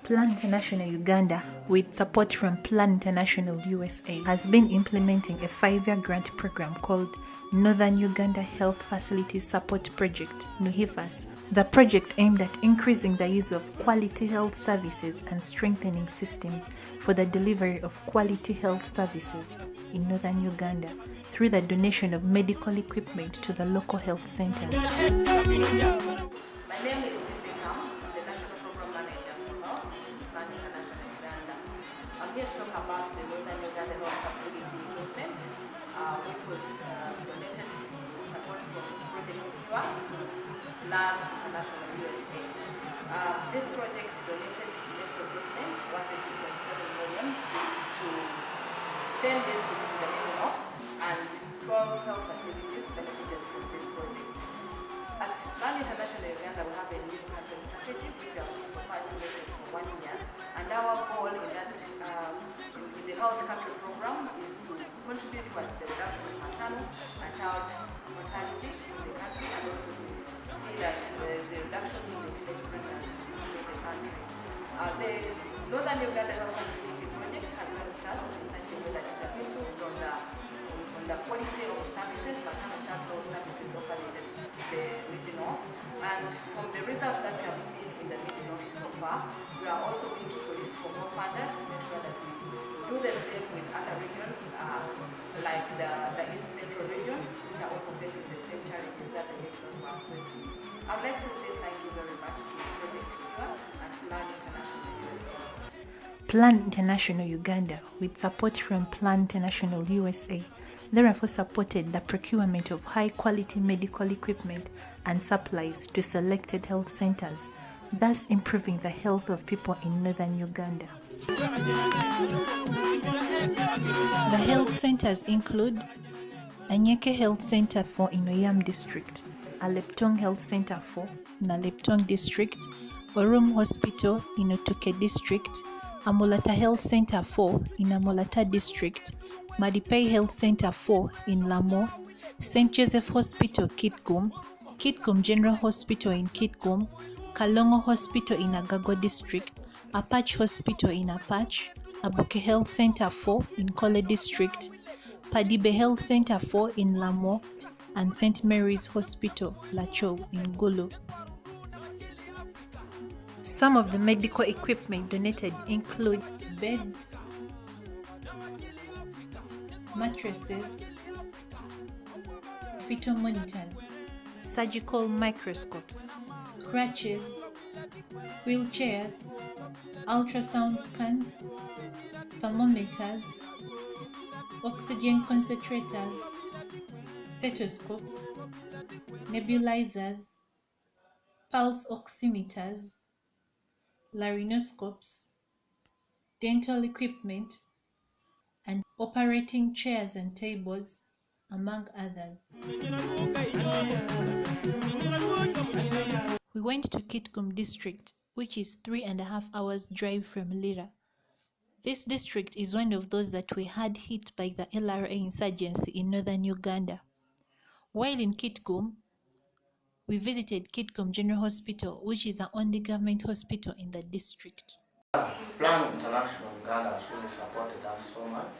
Plan International Uganda, with support from Plan International USA, has been implementing a 5-year grant program called Northern Uganda Health Facilities Support Project, NUHFAS. The project aimed at increasing the use of quality health services and strengthening systems for the delivery of quality health services in Northern Uganda through the donation of medical equipment to the local health centers. My name is the National Program Manager for Health, Plan International Uganda. I'm here to talk about the Northern Uganda Health Facility Movement, which was donated with support from Project NUHFAS, Plan International USA. This project donated medical equipment worth 2.7 million to 10 districts in the north, and 12 health facilities benefited from this project. At Plan International Uganda, we have a new country strategy which we have so far implemented for 1 year, and our goal in that in the health country program is to contribute towards the reduction of maternal and child mortality in the country, and also to see that the reduction in the teenage pregnancy in the country. The Northern Uganda Health Facility Project has helped us in such a way that it has improved on the quality of services, maternal child health services offered in the Mid-North. And from the results that we have seen in the Mid-North so far, we are also going to solicit for more funders to make sure that we do the same with other regions, like the East Central regions, which are also facing the same challenges that the Mid-North are facing. I'd like to say thank you very much to Project NUHFAS and Plan International USA. Plan International Uganda, with support from Plan International USA, therefore supported the procurement of high-quality medical equipment and supplies to selected health centers, thus improving the health of people in Northern Uganda. The health centers include Anyeke Health Center for Inoyam District, Aleptong Health Center for Naleptong District, Orum Hospital in Otuke District, Amolata Health Center 4 in Amolata District, Madipei Health Center 4 in Lamo, St. Joseph Hospital Kitgum, Kitgum General Hospital in Kitgum, Kalongo Hospital in Agago District, Apache Hospital in Apache, Aboke Health Center 4 in Kole District, Padibe Health Center 4 in Lamot, and St. Mary's Hospital, Lacho in Gulu. Some of the medical equipment donated include beds, mattresses, fetal monitors, surgical microscopes, crutches, wheelchairs, ultrasound scans, thermometers, oxygen concentrators, stethoscopes, nebulizers, pulse oximeters, laryngoscopes, dental equipment, and operating chairs and tables, among others. We went to Kitgum District, which is 3.5 hours drive from Lira. This district is one of those that were hard hit by the LRA insurgency in northern Uganda. While in Kitgum, we visited Kitgum General Hospital, which is the only government hospital in the district. Plan International Uganda has really supported us so much.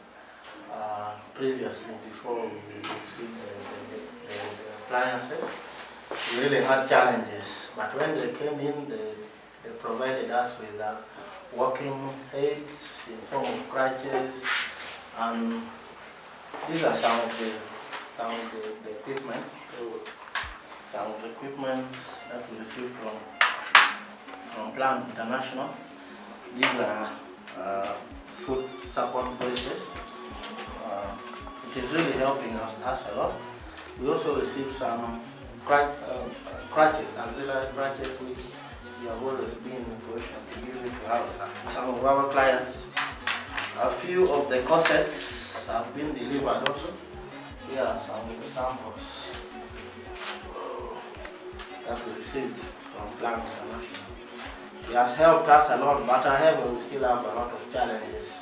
Previously, before we received the appliances, we really had challenges. But when they came in, they provided us with walking aids in form of crutches, and these are some of the equipment. Some of the equipment that we received from Plan International. These are food support braces. It is really helping us a lot. We also received some crutches, auxiliary crutches, which we have always been in position to give it to us. Some of our clients, a few of the corsets have been delivered also. Here are some of the samples that we received from Plan International. It has helped us a lot, but however, we still have a lot of challenges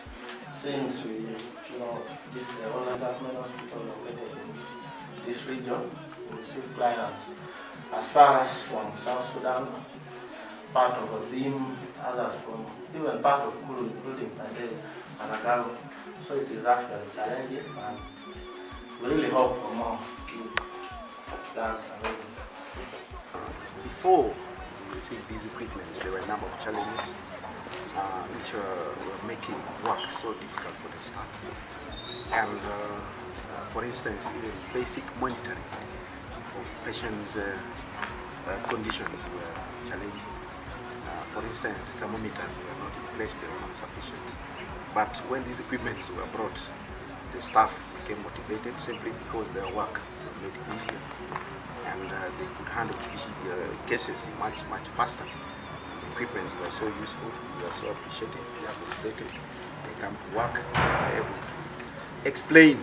since this is the only government hospital located in this region. We receive clients as far as from South Sudan, part of a beam, others from even part of building Panagago. So it is actually challenging, and we really hope for more done. Before we received these equipments, there were a number of challenges which were making work so difficult for the staff. And for instance, even basic monitoring of patients' conditions were challenging. For instance, thermometers were not in place, they were not sufficient. But when these equipments were brought, the staff became motivated simply because their work was made easier, and they could handle cases much faster. The equipments were so useful, we were so appreciated, they are motivated, they come to work, they are able to explain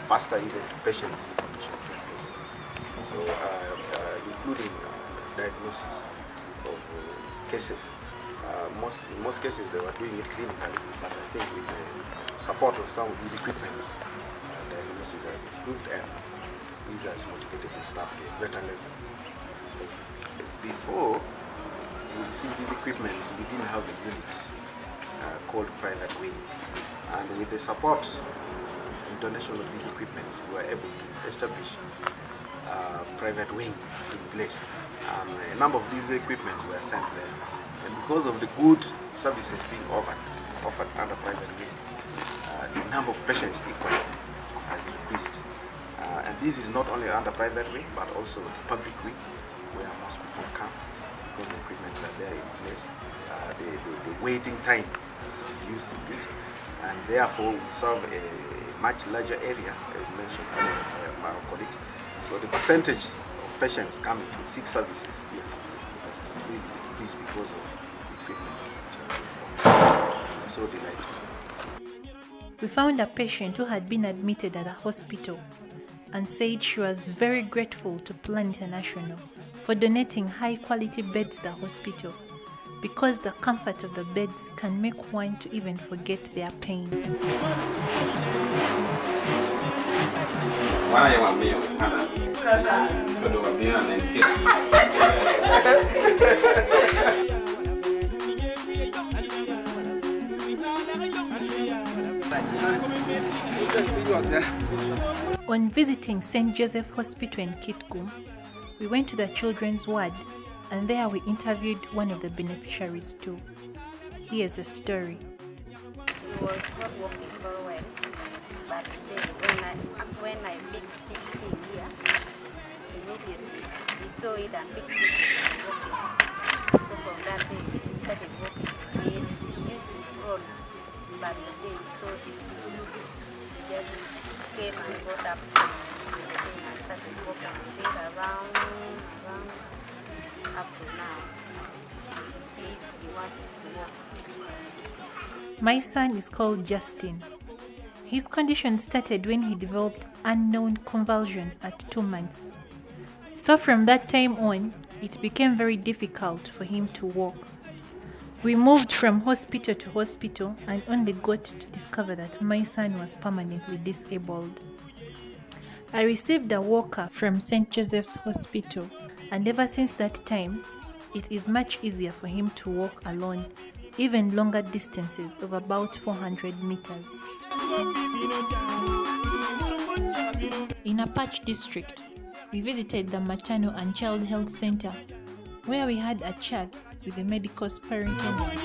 faster even to patients the conditions they face. So including diagnosis of cases. In most cases they were doing it clinically, but I think with the support of some of these equipments, diagnosis has improved, and this has motivated the staff to a greater level. Before we received these equipments, we didn't have a unit called private wing, and with the support and donation of these equipments, we were able to establish private wing in place. A number of these equipments were sent there, and because of the good services being offered under private wing, the number of patients equally has increased. And this is not only under private wing, but also the public wing, where most people come because the equipments are there in place. The waiting time is reduced a bit, and therefore we serve a much larger area, as mentioned earlier by our colleagues. So the percentage of patients coming to seek services here has really decreased because of the equipment. I'm so delighted. We found a patient who had been admitted at a hospital and said she was very grateful to Plan International for donating high-quality beds to the hospital, because the comfort of the beds can make one to even forget their pain. On visiting St. Joseph Hospital in Kitgum, we went to the children's ward, and there we interviewed one of the beneficiaries too. Here's the story. He was not walking very well, but then when I picked his thing here, immediately he saw it and picked it and walking. So from that day he started walking. He used to crawl, but the day he saw this thing, he just came and got up and started walking. I think around up to now. He says he wants to walk. My son is called Justin. His condition started when he developed unknown convulsions at 2 months. So from that time on, it became very difficult for him to walk. We moved from hospital to hospital and only got to discover that my son was permanently disabled. I received a walker from St. Joseph's Hospital, and ever since that time, it is much easier for him to walk alone, even longer distances of about 400 meters. In Apache district, we visited the Maternal and Child Health Center, where we had a chat with the medical superintendent.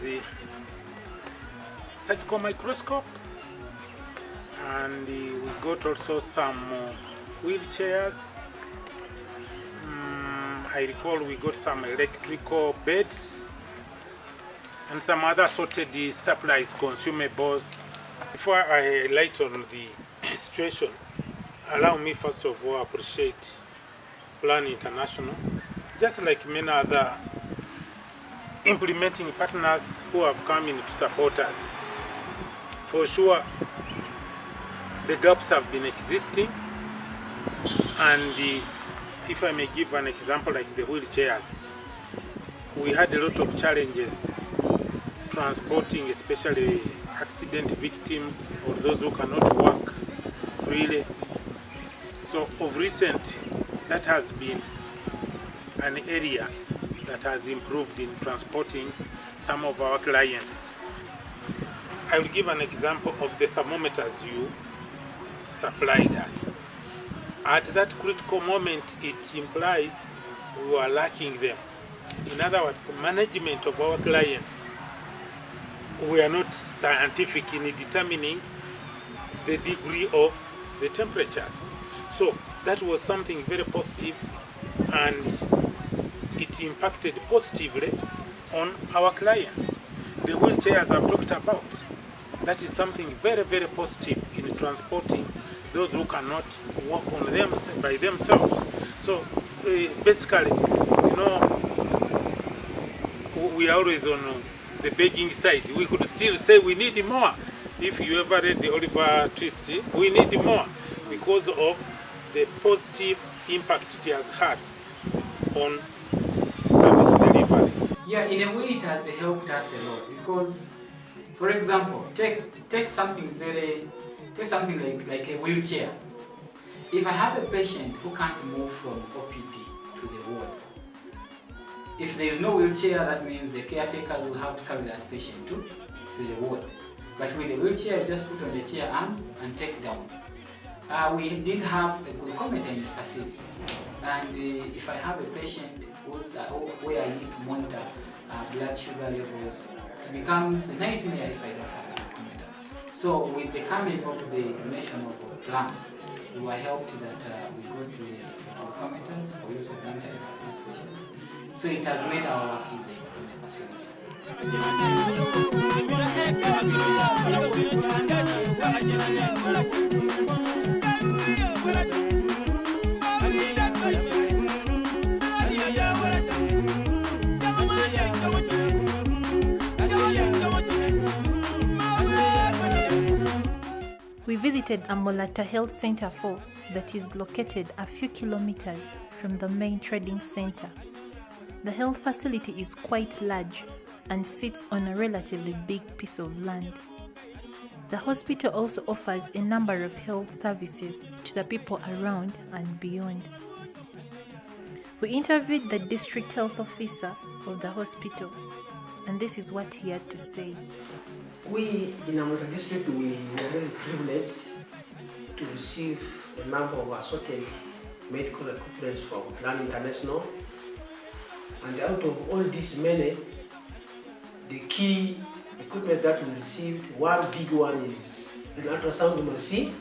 The surgical microscope, and we got also some wheelchairs. I recall we got some electrical beds and some other sorted supplies, consumables. Before I highlight on the situation, allow me first of all appreciate Plan International, just like many other implementing partners who have come in to support us. For sure, the gaps have been existing, and if I may give an example like the wheelchairs, we had a lot of challenges transporting especially accident victims or those who cannot walk freely. So of recent, that has been an area that has improved in transporting some of our clients. I will give an example of the thermometers you supplied us. At that critical moment, it implies we were lacking them. In other words, management of our clients, we are not scientific in determining the degree of the temperatures. So that was something very positive, and it impacted positively on our clients. The wheelchairs I've talked about, that is something very, very positive in transporting those who cannot walk on them by themselves. So basically, you know, we are always on the begging side. We could still say we need more. If you ever read the Oliver Twist, we need more because of the positive impact it has had on service delivery. Yeah, in a way it has helped us a lot because, for example, take something like a wheelchair. If I have a patient who can't move from OPD to the ward, if there is no wheelchair, that means the caretakers will have to carry that patient to the ward. But with the wheelchair, just put on the chair arm and take down. We didn't have a glucometer in the facility, and if I have a patient where I need to monitor blood sugar levels, it becomes a nightmare if I don't have a glucometer. So with the coming of the donation of a plan, we were helped that we got the glucometers for use of monitoring these patients. So it has made our work easy in the facility. We visited Amolata Health Center 4 that is located a few kilometers from the main trading center. The health facility is quite large and sits on a relatively big piece of land. The hospital also offers a number of health services to the people around and beyond. We interviewed the district health officer of the hospital, and this is what he had to say. We in Amolata district, we are really privileged to receive a number of assorted medical equipment from Plan International. And out of all these many, the key equipment that we received, one big one is an ultrasound machine.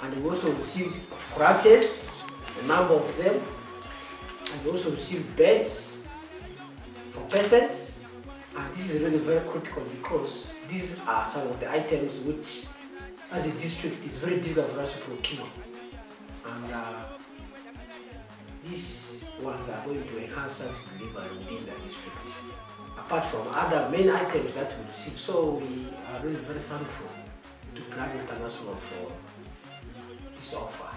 And we also received crutches, a number of them. And we also received beds for patients. And this is really very critical because these are some of the items which, as a district, is very difficult for us to procure. And these ones are going to enhance service delivery within the district, apart from other main items that we receive. So we are really very thankful to Plan International for this offer.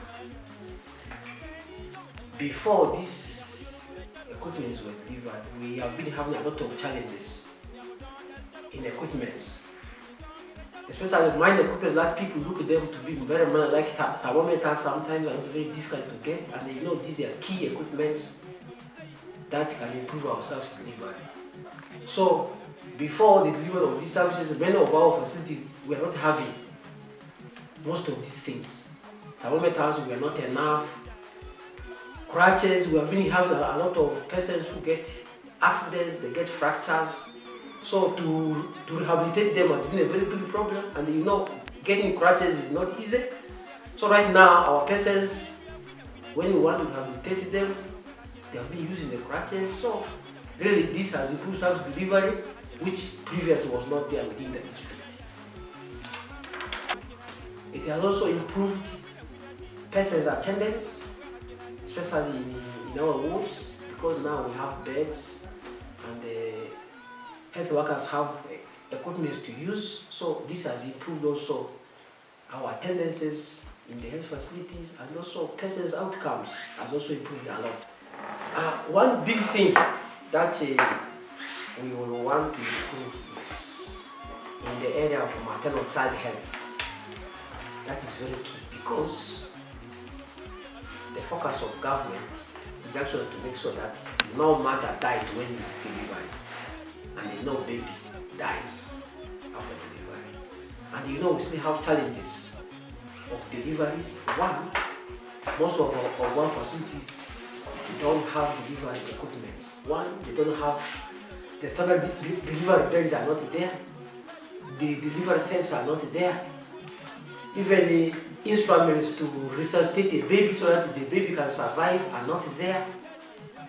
Before these equipments were delivered, we have been having a lot of challenges in equipments, especially mine equipment that people look at them to be very much like thermometers. Sometimes are very difficult to get, and you know these are key equipments that can improve our service delivery. So before the delivery of these services, many of our facilities were not having most of these things. Thermometers were not enough. Crutches, we have been having a lot of patients who get accidents, they get fractures. So to rehabilitate them has been a very big problem, and you know, getting crutches is not easy. So right now, our patients, when we want to rehabilitate them, they have been using the crutches. So really, this has improved service delivery, which previously was not there within the district. It has also improved patients' attendance, especially in our wards, because now we have beds and the health workers have equipment to use. So this has improved also our attendances in the health facilities, and also patients' outcomes has also improved a lot. One big thing that we will want to improve is in the area of maternal child health. That is very key because the focus of government is actually to make sure that no mother dies when it's delivery, and no baby dies after delivery. And we still have challenges of deliveries. One, most of our facilities don't have delivery equipment. One, they don't have the standard delivery beds are not there. The delivery sets are not there. Even the instruments to resuscitate a baby so that the baby can survive are not there.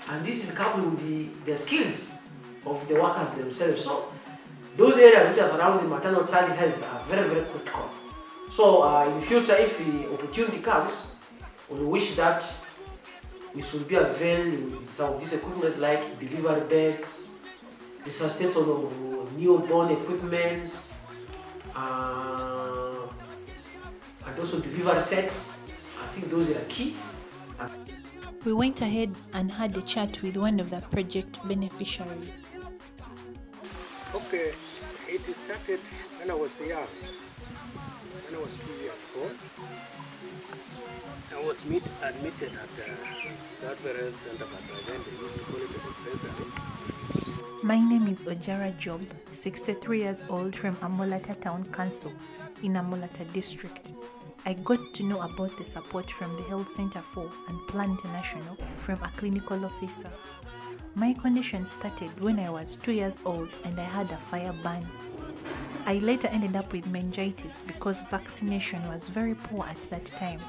And this is coupled with the skills of the workers themselves. So those areas which are surrounding maternal child health are very, very critical. So in future, if the opportunity comes, we wish that we should be available with some of these equipment like delivery beds, resuscitation of newborn equipment, and also delivery sets. I think those are key. We went ahead and had a chat with one of the project beneficiaries. Okay, it started when I was young. When I was 2 years old, I was admitted at the Adverent Center, but then they used to call it a dispensary. My name is Ojara Job, 63 years old, from Amolata Town Council in Amolata District. I got to know about the support from the Health Center 4 and Plan International from a clinical officer. My condition started when I was 2 years old and I had a fire burn. I later ended up with meningitis because vaccination was very poor at that time.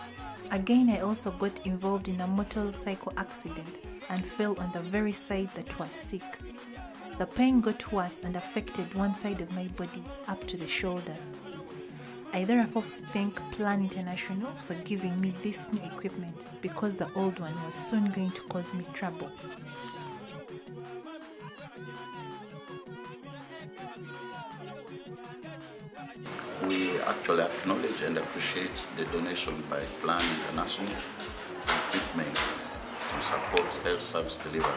Again, I also got involved in a motorcycle accident and fell on the very side that was sick. The pain got worse and affected one side of my body up to the shoulder. I therefore thank Plan International for giving me this new equipment because the old one was soon going to cause me trouble. We actually acknowledge and appreciate the donation by Plan International for equipment to support health service delivery.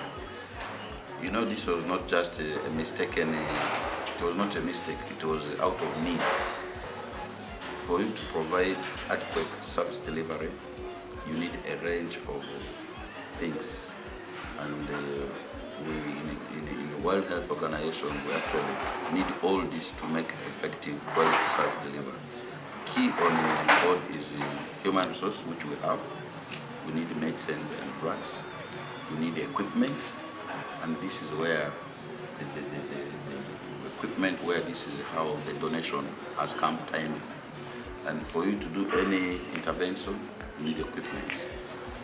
This was not just a mistaken, it was not a mistake, it was out of need. For you to provide adequate service delivery, you need a range of things. And in the World Health Organization, we actually need all this to make effective quality service delivery. Key on board is human resource, which we have. We need medicines and drugs. We need equipment, and this is where the equipment, where this is how the donation has come timely. And for you to do any intervention, you need equipment.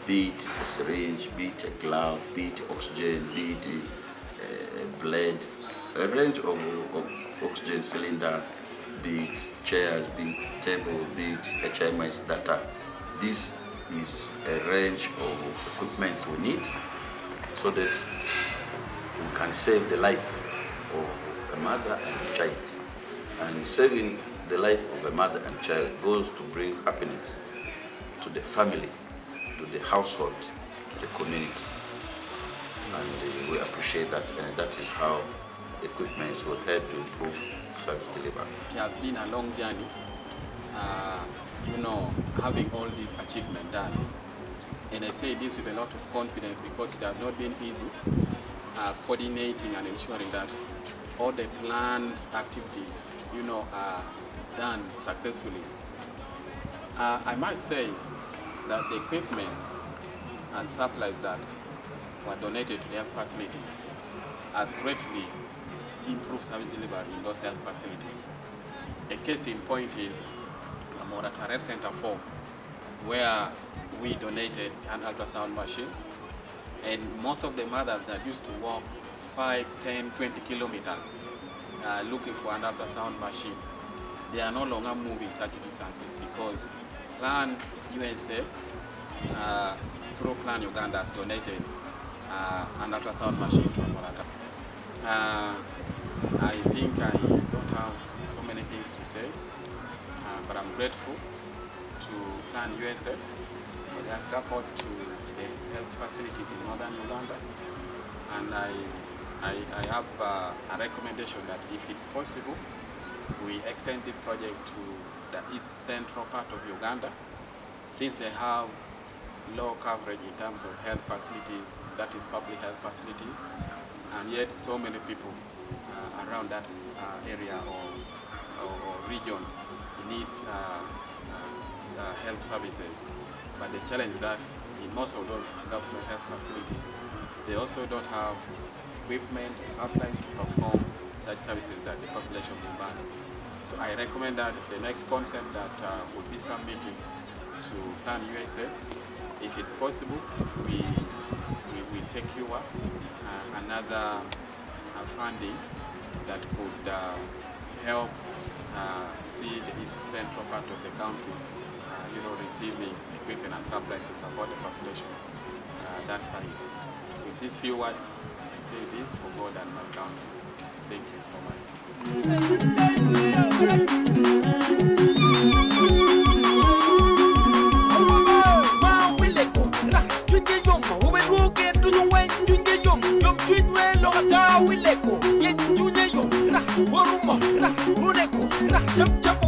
Be it a syringe, be it a glove, be it oxygen, be it a blade, a range of oxygen cylinder, be it chairs, be it table, be it HMS data. This is a range of equipment we need so that we can save the life of a mother and a child. And saving the life of a mother and child goes to bring happiness to the family, to the household, to the community. And we appreciate that, and that is how equipment will help to improve service delivery. It has been a long journey, having all this achievement done. And I say this with a lot of confidence because it has not been easy coordinating and ensuring that all the planned activities, are done successfully. I must say that the equipment and supplies that were donated to the health facilities has greatly improved service delivery in those health facilities. A case in point is Amolata Center 4, where we donated an ultrasound machine, and most of the mothers that used to walk 5, 10, 20 kilometers looking for an ultrasound machine, they are no longer moving such distances because Plan USA through Plan Uganda has donated an ultrasound machine to Amolata. I think I don't have so many things to say, but I'm grateful to Plan USA for their support to the health facilities in northern Uganda, and I have a recommendation that if it's possible, we extend this project to the east central part of Uganda, since they have low coverage in terms of health facilities, that is public health facilities, and yet so many people around that area or region needs health services. But the challenge is that in most of those government health facilities, they also don't have equipment or supplies to perform such services that the population demand. So I recommend that the next concept that will be submitting to Plan USA, if it's possible, we secure another funding that could help see the east central part of the country, receiving equipment and supplies to support the population that side. With this few words, I say this for God and my country. Thank you so much. Chap chap